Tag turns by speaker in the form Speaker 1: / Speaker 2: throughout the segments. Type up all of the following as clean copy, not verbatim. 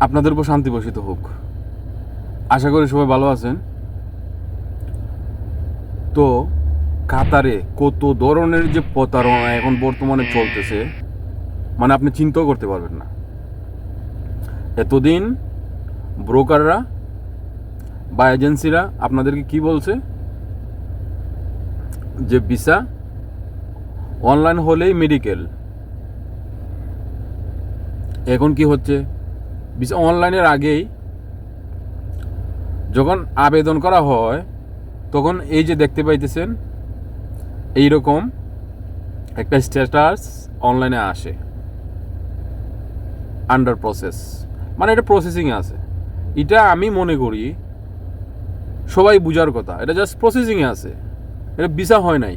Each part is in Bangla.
Speaker 1: আপনাদের উপর শান্তি বর্ষিত হোক। আশা করি সবাই ভালো আছেন। তো কাতারে কত ধরনের যে প্রতারণা এখন বর্তমানে চলতেছে, মানে আপনি চিন্তাও করতে পারবেন না। এতদিন ব্রোকাররা বা এজেন্সিরা আপনাদেরকে কি বলছে যে ভিসা অনলাইন হলেই মেডিকেল। এখন কি হচ্ছে, ভিসা অনলাইনের আগেই যখন আবেদন করা হয় তখন এই যে দেখতে পাইতেছেন এইরকম একটা স্ট্যাটাস অনলাইনে আসে, আন্ডার প্রসেস, মানে এটা প্রসেসিংয়ে আছে। এটা আমি মনে করি সবাই বুঝার কথা, এটা জাস্ট প্রসেসিংয়ে আছে, এটা ভিসা হয় নাই।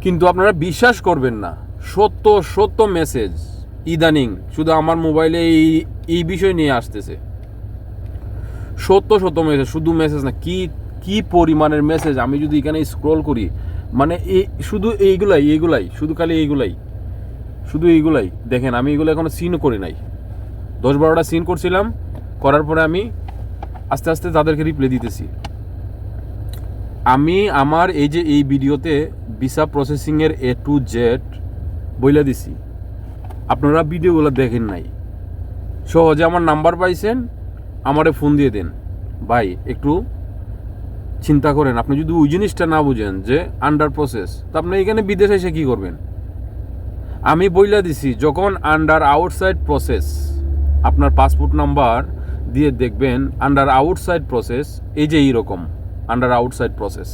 Speaker 1: কিন্তু আপনারা বিশ্বাস করবেন না, সত্য সত্য মেসেজ ইদানিং শুধু আমার মোবাইলে এই বিষয় নিয়ে আসতেছে। সত্য সত্য মেসেজ, শুধু মেসেজ না, কি কি পরিমাণের মেসেজ আমি যদি এখানে স্ক্রল করি, মানে শুধু এইগুলাই শুধু খালি শুধু এইগুলাই দেখেন। আমি এগুলো এখনো সিনও করি নাই, 10-12টা সিন করছিলাম, করার পরে আমি আস্তে আস্তে তাদেরকে রিপ্লাই দিতেছি। আমি আমার এই ভিডিওতে ভিসা প্রসেসিংয়ের A to Z বইলা দিছি, আপনারা ভিডিওগুলো দেখেন নাই। সহজে আমার নাম্বার পাইছেন, আমারে ফোন দিয়ে দেন। ভাই একটু চিন্তা করেন, আপনি যদি ওই জিনিসটা না বুঝেন যে আন্ডার প্রসেস, তো আপনি এখানে বিদেশে এসে কী করবেন? আমি বইলা দিছি, যখন আন্ডার আউটসাইড প্রসেস, আপনার পাসপোর্ট নাম্বার দিয়ে দেখবেন আন্ডার আউটসাইড প্রসেস, এই যে এইরকম আন্ডার আউটসাইড প্রসেস,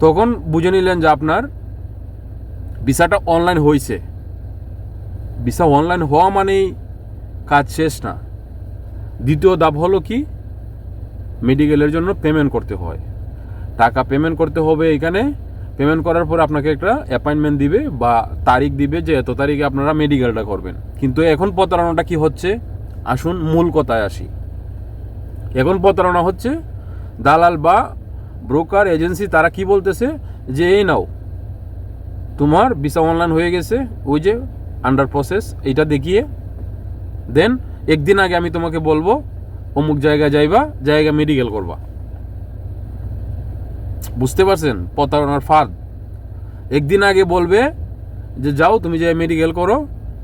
Speaker 1: তখন বুঝে নিলেন যে আপনার ভিসাটা অনলাইন হয়েছে। ভিসা অনলাইন হওয়া মানেই কাজ শেষ না। দ্বিতীয় ধাপ হলো কি, মেডিকেলের জন্য পেমেন্ট করতে হয়, টাকা পেমেন্ট করতে হবে। এখানে পেমেন্ট করার পর আপনাকে একটা অ্যাপয়েন্টমেন্ট দিবে বা তারিখ দিবে যে এত তারিখে আপনারা মেডিকেলটা করবেন। কিন্তু এখন প্রতারণাটা কি হচ্ছে, আসুন মূল কথায় আসি। এখন প্রতারণা হচ্ছে দালাল বা ব্রোকার এজেন্সি, তারা কি বলতেছে যে এই নাও তোমার ভিসা অনলাইন হয়ে গেছে, ওই যে আন্ডার প্রসেস, এইটা দেখিয়ে দেন একদিন আগে আমি তোমাকে বলবো অমুক জায়গায় যাইবা, জায়গা মেডিকেল করবা। বুঝতে পারছেন প্রতারণার ফাঁদ? একদিন আগে বলবে যে যাও তুমি যাই মেডিকেল করো,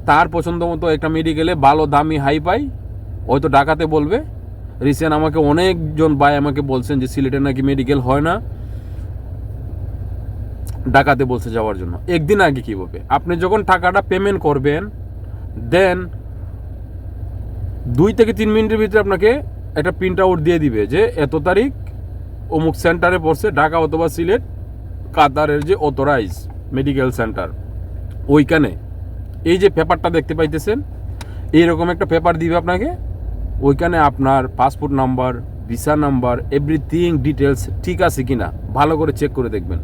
Speaker 1: তার পছন্দ মতো একটা মেডিকেলে ভালো দামি হাই পাই, হয়তো ঢাকাতে বলবে। রিসেন্ট আমাকে অনেকজন ভাই আমাকে বলছেন যে সিলেটে নাকি মেডিকেল হয় না, ঢাকাতে বলছে যাওয়ার জন্য। একদিন আগে কী বলবে, আপনি যখন টাকাটা পেমেন্ট করবেন, দেন 2 থেকে 3 মিনিটের ভিতরে আপনাকে একটা প্রিন্ট আউট দিয়ে দিবে যে এত তারিখ অমুক সেন্টারে পড়ছে, ঢাকা অথবা সিলেট, কাতারের যে অথরাইজ মেডিকেল সেন্টার, ওইখানে এই যে পেপারটা দেখতে পাইতেছেন, এইরকম একটা পেপার দিবে আপনাকে। ওইখানে আপনার passport number, visa number, everything details ঠিক আছে কিনা ভালো করে চেক করে দেখবেন।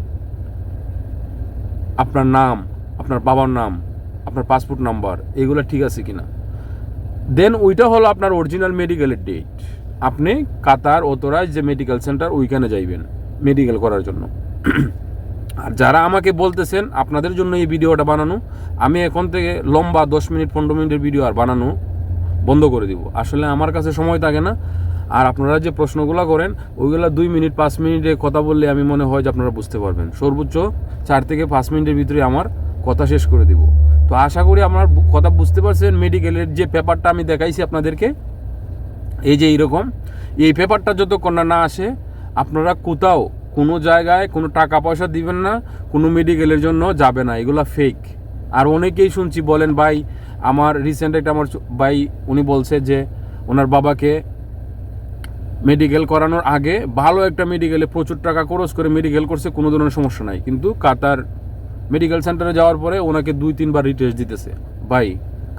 Speaker 1: আপনার নাম, আপনার বাবার নাম, আপনার পাসপোর্ট নাম্বার, এগুলো ঠিক আছে কিনা। দেন ওইটা হলো আপনার অরিজিনাল মেডিকেলের ডেট। আপনি কাতার অথরাইজ যে মেডিকেল সেন্টার, ওইখানে যাইবেন মেডিকেল করার জন্য। আর যারা আমাকে বলতেছেন আপনাদের জন্য এই ভিডিওটা বানানো, আমি এখন থেকে লম্বা 10 মিনিট 15 মিনিটের ভিডিও আর বানানো বন্ধ করে দিব। আসলে আমার কাছে সময় থাকে না। আর আপনারা যে প্রশ্নগুলো করেন ওইগুলো 2 মিনিট 5 মিনিটে কথা বললে আমি মনে হয় যে আপনারা বুঝতে পারবেন। সর্বোচ্চ 4 থেকে 5 মিনিটের ভিতরে আমার কথা শেষ করে দিব। তো আশা করি আপনার কথা বুঝতে পারছেন। মেডিকেলের যে পেপারটা আমি দেখাইছি আপনাদেরকে, এই যে এইরকম, এই পেপারটা যতক্ষণ না আসে আপনারা কোথাও কোনো জায়গায় কোনো টাকা পয়সা দিবেন না, কোনো মেডিকেলের জন্য যাবে না, এগুলো ফেক। আর অনেকেই শুনছি বলেন, ভাই আমার রিসেন্ট একটা আমার ভাই উনি বলছে যে ওনার বাবাকে মেডিকেল করানোর আগে ভালো একটা মেডিকেলে প্রচুর টাকা খরচ করে মেডিকেল করছে, কোনো ধরনের সমস্যা নাই, কিন্তু কাতার মেডিকেল সেন্টারে যাওয়ার পরে ওনাকে 2-3 বার রিটেস্ট দিতেছে। ভাই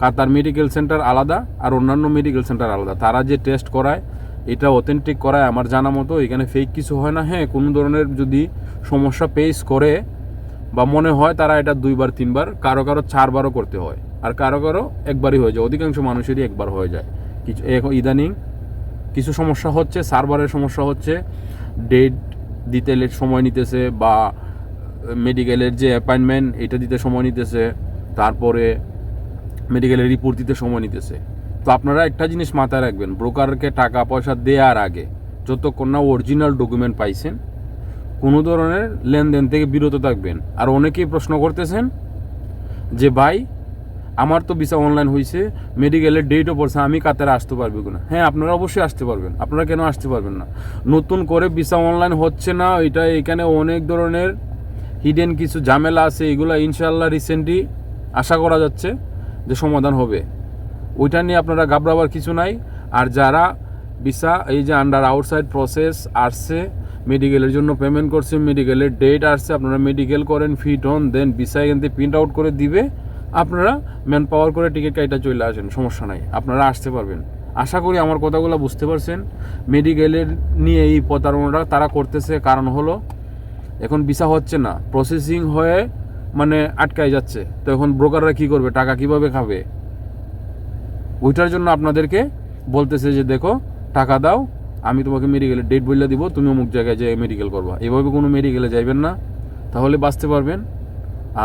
Speaker 1: কাতার মেডিকেল সেন্টার আলাদা আর অন্যান্য মেডিকেল সেন্টার আলাদা, তারা যে টেস্ট করায় এটা অথেন্টিক করায় আমার জানা মতো। এখানে ফেক কিছু হয় না। হ্যাঁ, কোনো ধরনের যদি সমস্যা ফেস করে বা মনে হয়, তারা এটা 2-3 বার, কারো 4 বারও করতে হয়, আর কারো একবারই হয়ে যায়। অধিকাংশ মানুষেরই একবার হয়ে যায়। কিছু ইদানিং কিছু সমস্যা হচ্ছে, সার্ভারের সমস্যা হচ্ছে, ডেট দিতে সময় নিতেছে, বা মেডিকেলের যে অ্যাপয়েন্টমেন্ট এটা দিতে সময় নিতেছে, তারপরে মেডিকেলের রিপোর্ট দিতে সময় নিতেছে। তো আপনারা একটা জিনিস মাথায় রাখবেন, ব্রোকারকে টাকা পয়সা দেওয়ার আগে যতক্ষণ না অরিজিনাল ডকুমেন্ট পাইছেন কোনো ধরনের লেনদেন থেকে বিরত থাকবেন। আর অনেকেই প্রশ্ন করতেছেন যে ভাই আমার তো ভিসা অনলাইন হয়েছে, মেডিকেলের ডেটও পড়ছে, আমি কাতারে আসতে পারবো কিনা? হ্যাঁ, আপনারা অবশ্যই আসতে পারবেন। আপনারা কেন আসতে পারবেন না? নতুন করে ভিসা অনলাইন হচ্ছে না, এটা এখানে অনেক ধরনের হিডেন কিছু ঝামেলা আছে, এগুলো ইনশাআল্লাহ রিসেন্টলি আশা করা যাচ্ছে যে সমাধান হবে। ওইটা নিয়ে আপনারা ঘাবড়াবার কিছু নাই। আর যারা ভিসা এই যে আন্ডার আউটসাইড প্রসেস আসছে, মেডিকেলের জন্য পেমেন্ট করছে, মেডিকেলের ডেট আসছে, আপনারা মেডিকেল করেন, ফিট হন, দেন ভিসা এখান থেকে প্রিন্ট আউট করে দিবে, আপনারা ম্যান পাওয়ার করে টিকিট কাইটা চলে আসেন, সমস্যা নাই, আপনারা আসতে পারবেন। আশা করি আমার কথাগুলো বুঝতে পারছেন। মেডিকেলের নিয়ে এই প্রতারণাটা তারা করতেছে, কারণ হলো এখন ভিসা হচ্ছে না, প্রসেসিং হয়ে মানে আটকায় যাচ্ছে। তো এখন ব্রোকাররা কী করবে, টাকা কিভাবে খাবে? ওইটার জন্য আপনাদেরকে বলতেছে যে দেখো টাকা দাও, আমি তোমাকে মেডিকেলের ডেট বলে দিব, তুমি অমুক জায়গায় যেয়ে মেডিকেল করবা। এভাবে কোনো মেডিকেলে যাইবেন না, তাহলে বাঁচতে পারবেন।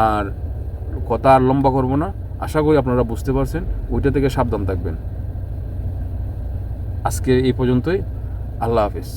Speaker 1: আর কথা আর লম্বা করবো না, আশা করি আপনারা বুঝতে পারছেন। ওইটা থেকে সাবধান থাকবেন। আজকে এই পর্যন্তই, আল্লাহ হাফেজ।